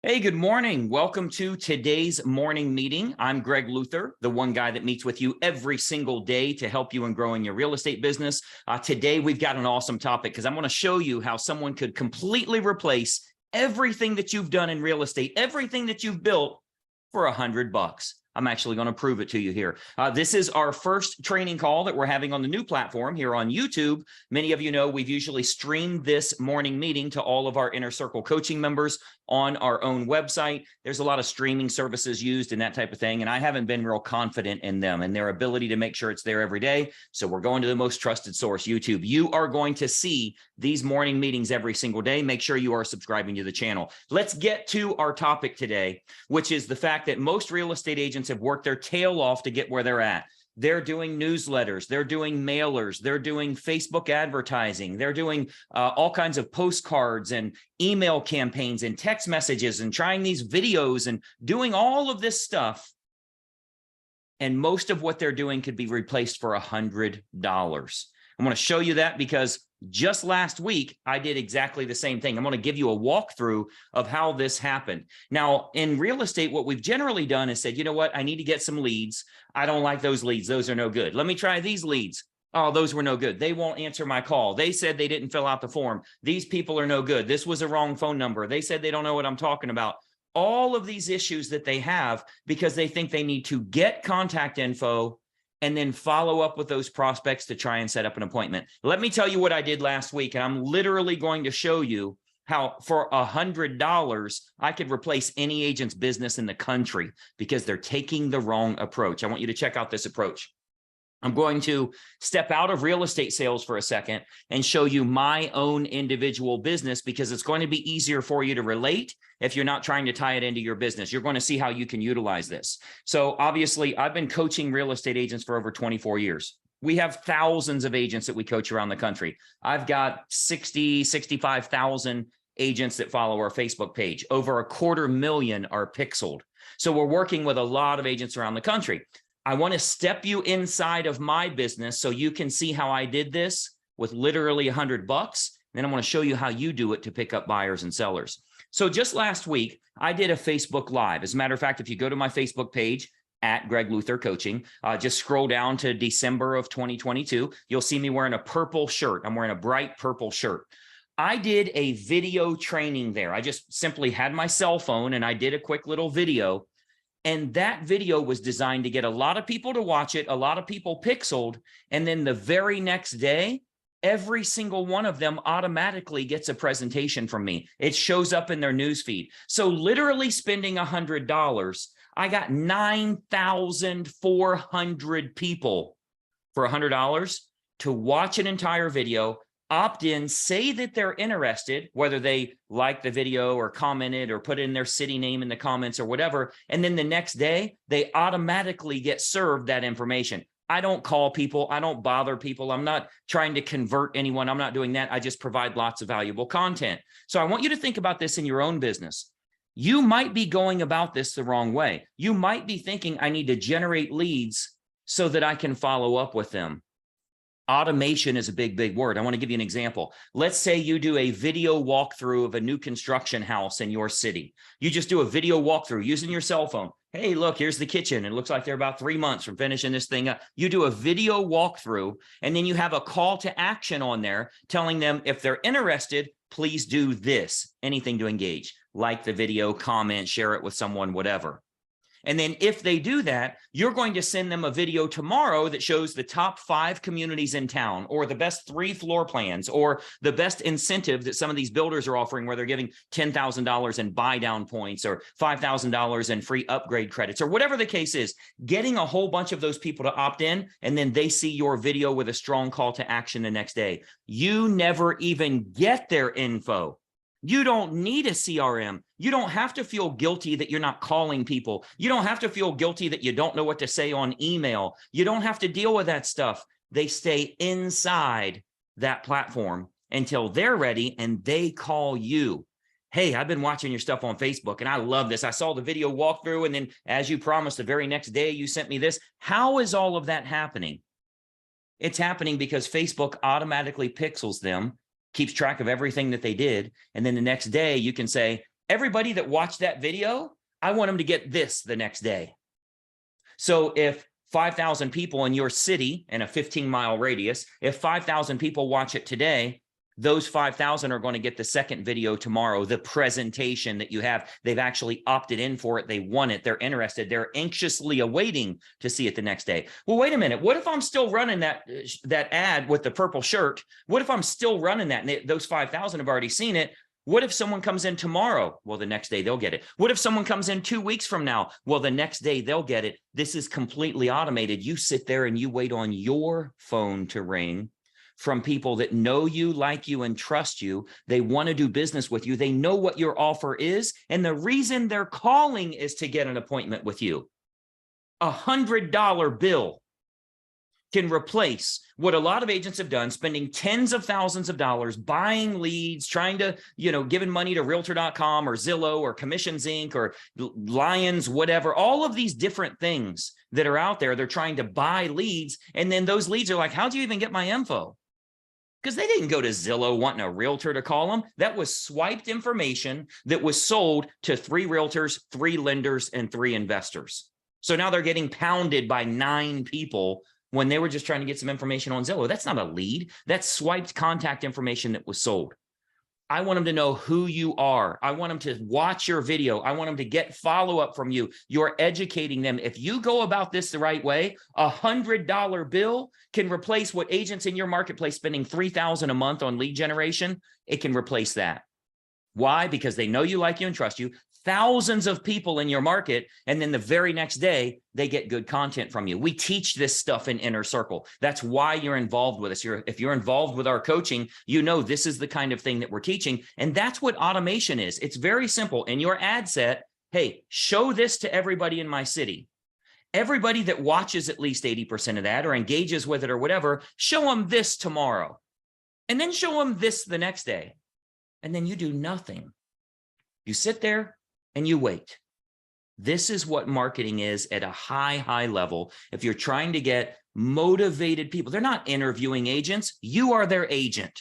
Hey, good morning. Welcome to today's morning meeting. I'm Greg Luther, the one guy that meets with you every single day to help you in growing your real estate business. Today, we've got an awesome topic because I'm going to show you how someone could completely replace everything that you've done in real estate, everything that you've built for $100. I'm actually going to prove it to you here. This is our first training call that we're having on the new platform here on YouTube. Many of you know we've usually streamed this morning meeting to all of our Inner Circle coaching members on our own website. There's a lot of streaming services used and that type of thing, and I haven't been real confident in them and their ability to make sure it's there every day. So we're going to the most trusted source, YouTube. You are going to see these morning meetings every single day. Make sure you are subscribing to the channel. Let's get to our topic today, which is the fact that most real estate agents have worked their tail off to get where they're at. They're doing newsletters, they're doing mailers, they're doing Facebook advertising, they're doing all kinds of postcards and email campaigns and text messages and trying these videos and doing all of this stuff. And most of what they're doing could be replaced for $100. I'm going to show you that because just last week, I did exactly the same thing. I'm going to give you a walkthrough of how this happened. Now, in real estate, what we've generally done is said, you know what? I need to get some leads. I don't like those leads. Those are no good. Let me try these leads. Oh, those were no good. They won't answer my call. They said they didn't fill out the form. These people are no good. This was a wrong phone number. They said they don't know what I'm talking about. All of these issues that they have because they think they need to get contact info and then follow up with those prospects to try and set up an appointment. Let me tell you what I did last week, and I'm literally going to show you how for $100, I could replace any agent's business in the country because they're taking the wrong approach. I want you to check out this approach. I'm going to step out of real estate sales for a second and show you my own individual business because it's going to be easier for you to relate if you're not trying to tie it into your business. You're going to see how you can utilize this. So obviously, I've been coaching real estate agents for over 24 years. We have thousands of agents that we coach around the country. I've got 65,000 agents that follow our Facebook page. Over 250,000 are pixeled. So we're working with a lot of agents around the country. I want to step you inside of my business so you can see how I did this with literally $100. Then I want to show you how you do it to pick up buyers and sellers. So just last week, I did a Facebook Live. As a matter of fact, if you go to my Facebook page at Greg Luther Coaching, just scroll down to December of 2022, you'll see me wearing a purple shirt. I'm wearing a bright purple shirt. I did a video training there. I just simply had my cell phone and I did a quick little video. And that video was designed to get a lot of people to watch it, a lot of people pixeled, and then the very next day, every single one of them automatically gets a presentation from me. It shows up in their newsfeed. So literally spending $100, I got 9,400 people for $100 to watch an entire video, opt in, say that they're interested, whether they like the video or commented or put in their city name in the comments or whatever. And then the next day, they automatically get served that information. I don't call people. I don't bother people. I'm not trying to convert anyone. I'm not doing that. I just provide lots of valuable content. So I want you to think about this in your own business. You might be going about this the wrong way. You might be thinking, I need to generate leads so that I can follow up with them. Automation is a big, big word. I want to give you an example. Let's say you do a video walkthrough of a new construction house in your city. You just do a video walkthrough using your cell phone. Hey, look, here's the kitchen. It looks like they're about 3 months from finishing this thing up. You do a video walkthrough, and then you have a call to action on there telling them if they're interested, please do this, anything to engage, like the video, comment, share it with someone, whatever. And then if they do that, you're going to send them a video tomorrow that shows the top 5 communities in town, or the best 3 floor plans, or the best incentive that some of these builders are offering where they're giving $10,000 in buy down points or $5,000 in free upgrade credits, or whatever the case is, getting a whole bunch of those people to opt in, and then they see your video with a strong call to action the next day. You never even get their info. You don't need a CRM. You don't have to feel guilty that you're not calling people. You don't have to feel guilty that you don't know what to say on email. You don't have to deal with that stuff. They stay inside that platform until they're ready and they call you. Hey, I've been watching your stuff on Facebook and I love this. I saw the video walkthrough, and then as you promised, the very next day you sent me this. How is all of that happening? It's happening because Facebook automatically pixels them, keeps track of everything that they did. And then the next day you can say, everybody that watched that video, I want them to get this the next day. So if 5,000 people in your city in a 15-mile radius, if 5,000 people watch it today, those 5,000 are going to get the second video tomorrow, the presentation that you have. They've actually opted in for it. They want it. They're interested. They're anxiously awaiting to see it the next day. Well, wait a minute. What if I'm still running that ad with the purple shirt? What if I'm still running that and those 5,000 have already seen it? What if someone comes in tomorrow? Well, the next day they'll get it. What if someone comes in 2 weeks from now? Well, the next day they'll get it. This is completely automated. You sit there and you wait on your phone to ring from people that know you, like you, and trust you. They want to do business with you. They know what your offer is. And the reason they're calling is to get an appointment with you. $100 bill can replace what a lot of agents have done, spending tens of thousands of dollars buying leads, trying to, giving money to realtor.com or Zillow or Commissions Inc. or Lions, whatever, all of these different things that are out there. They're trying to buy leads. And then those leads are like, how'd you even get my info? Because they didn't go to Zillow wanting a realtor to call them. That was swiped information that was sold to 3 realtors, 3 lenders, and 3 investors. So now they're getting pounded by 9 people when they were just trying to get some information on Zillow. That's not a lead. That's swiped contact information that was sold. I want them to know who you are. I want them to watch your video. I want them to get follow-up from you. You're educating them. If you go about this the right way, $100 bill can replace what agents in your marketplace spending $3,000 a month on lead generation. It can replace that. Why? Because they know you, like you, and trust you. Thousands of people in your market, and then the very next day, they get good content from you. We teach this stuff in Inner Circle. That's why you're involved with us. If you're involved with our coaching, you know this is the kind of thing that we're teaching, and that's what automation is. It's very simple. In your ad set, hey, show this to everybody in my city. Everybody that watches at least 80% of that or engages with it or whatever, show them this tomorrow, and then show them this the next day, and then you do nothing. You sit there and you wait. This is what marketing is at a high level. If you're trying to get motivated people, they're not interviewing agents. You are their agent.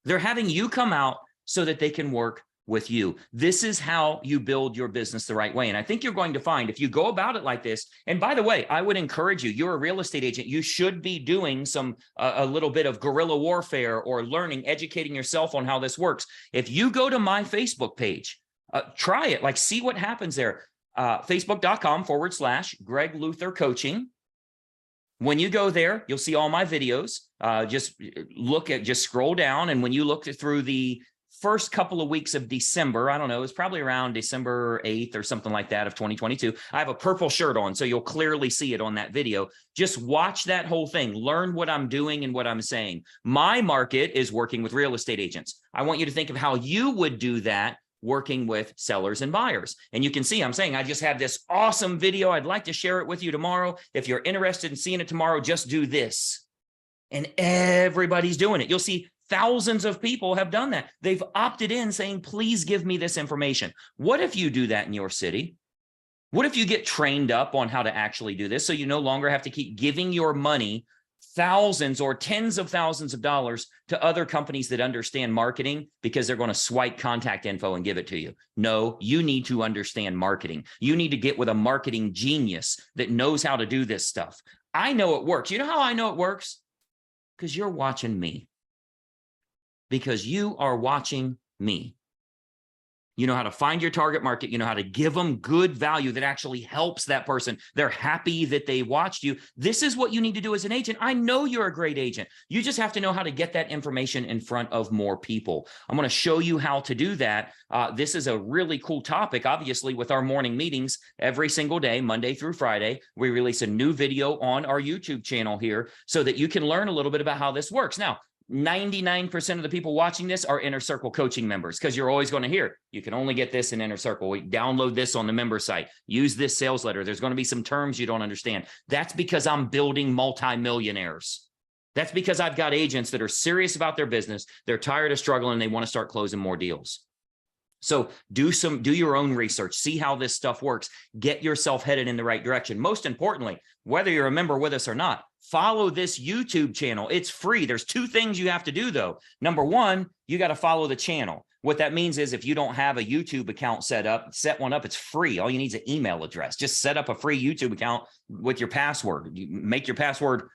They're having you come out so that they can work with you. This is how you build your business the right way. And I think you're going to find if you go about it like this, and by the way, I would encourage you, you're a real estate agent, you should be doing a little bit of guerrilla warfare or learning, educating yourself on how this works. If you go to my Facebook page, try it, like see what happens there. Facebook.com/Greg Luther Coaching. When you go there, you'll see all my videos. Just scroll down. And when you look through the first couple of weeks of December, I don't know, it's probably around December 8th or something like that of 2022. I have a purple shirt on, so you'll clearly see it on that video. Just watch that whole thing. Learn what I'm doing and what I'm saying. My market is working with real estate agents. I want you to think of how you would do that working with sellers and buyers. And you can see I'm saying I just have this awesome video. I'd like to share it with you tomorrow. If you're interested in seeing it tomorrow, just do this. And everybody's doing it. You'll see thousands of people have done that. They've opted in saying, please give me this information. What if you do that in your city? What if you get trained up on how to actually do this so you no longer have to keep giving your money, thousands or tens of thousands of dollars, to other companies that understand marketing because they're going to swipe contact info and give it to you? No, you need to understand marketing. You need to get with a marketing genius that knows how to do this stuff. I know it works. You know how I know it works? Because you're watching me. Because you are watching me. You know how to find your target market. You know how to give them good value that actually helps that person. They're happy that they watched you. This is what you need to do as an agent. I know you're a great agent. You just have to know how to get that information in front of more people. I'm going to show you how to do that. This is a really cool topic. Obviously, with our morning meetings every single day, Monday through Friday, we release a new video on our YouTube channel here so that you can learn a little bit about how this works. Now, 99% of the people watching this are Inner Circle coaching members, because you're always going to hear, you can only get this in Inner Circle. We download this on the member site. Use this sales letter. There's going to be some terms you don't understand. That's because I'm building multi-millionaires. That's because I've got agents that are serious about their business. They're tired of struggling and they want to start closing more deals. So do your own research, see how this stuff works, get yourself headed in the right direction. Most importantly, whether you're a member with us or not, follow this YouTube channel. It's free. There's 2 things you have to do though. Number 1, you got to follow the channel. What that means is if you don't have a YouTube account set up, set one up. It's free. All you need is an email address. Just set up a free YouTube account with your password. You make your password.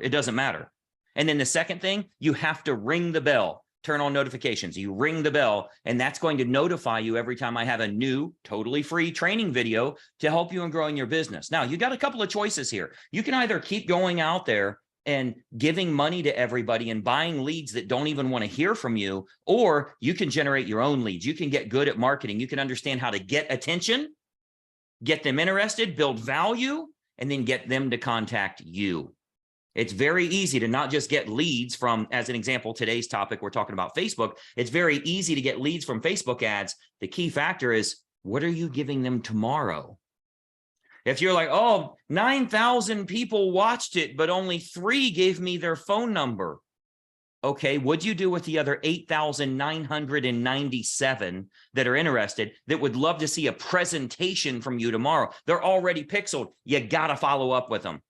It doesn't matter. And then the second thing, you have to ring the bell, turn on notifications. You ring the bell, and that's going to notify you every time I have a new, totally free training video to help you in growing your business. Now, you got a couple of choices here. You can either keep going out there and giving money to everybody and buying leads that don't even want to hear from you, or you can generate your own leads. You can get good at marketing. You can understand how to get attention, get them interested, build value, and then get them to contact you. It's very easy to not just get leads from, as an example, today's topic, we're talking about Facebook. It's very easy to get leads from Facebook ads. The key factor is, what are you giving them tomorrow? If you're like, oh, 9,000 people watched it, but only 3 gave me their phone number. Okay, what'd you do with the other 8,997 that are interested that would love to see a presentation from you tomorrow? They're already pixeled. You got to follow up with them.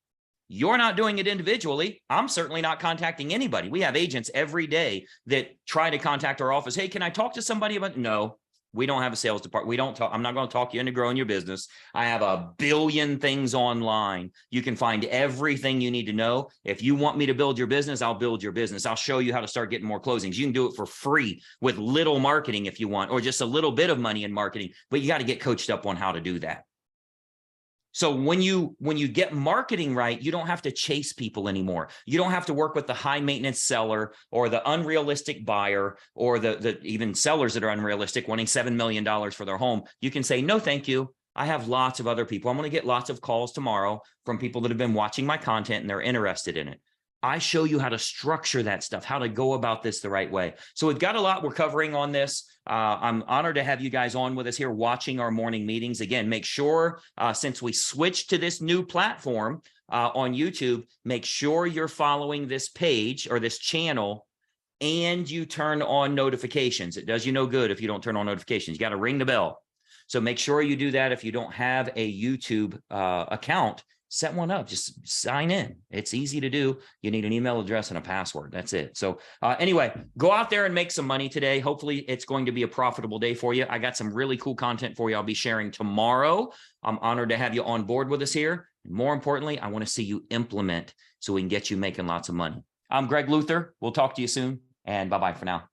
You're not doing it individually. I'm certainly not contacting anybody. We have agents every day that try to contact our office. Hey, can I talk to somebody about? No. We don't have a sales department. We don't talk. I'm not going to talk you into growing your business. I have a billion things online. You can find everything you need to know. If you want me to build your business, I'll build your business. I'll show you how to start getting more closings. You can do it for free with little marketing if you want, or just a little bit of money in marketing, but you got to get coached up on how to do that. So when you get marketing right, you don't have to chase people anymore. You don't have to work with the high maintenance seller or the unrealistic buyer or the even sellers that are unrealistic wanting $7 million for their home. You can say, no, thank you. I have lots of other people. I'm going to get lots of calls tomorrow from people that have been watching my content and they're interested in it. I show you how to structure that stuff, how to go about this the right way. So we've got a lot we're covering on this. I'm honored to have you guys on with us here watching our morning meetings. Again, make sure since we switched to this new platform on YouTube, make sure you're following this page or this channel and you turn on notifications. It does you no good if you don't turn on notifications. You got to ring the bell. So make sure you do that. If you don't have a YouTube account, set one up, just sign in. It's easy to do. You need an email address and a password. That's it. So anyway, go out there and make some money today. Hopefully it's going to be a profitable day for you. I got some really cool content for you. I'll be sharing tomorrow. I'm honored to have you on board with us here. And more importantly, I want to see you implement so we can get you making lots of money. I'm Greg Luther. We'll talk to you soon, and bye-bye for now.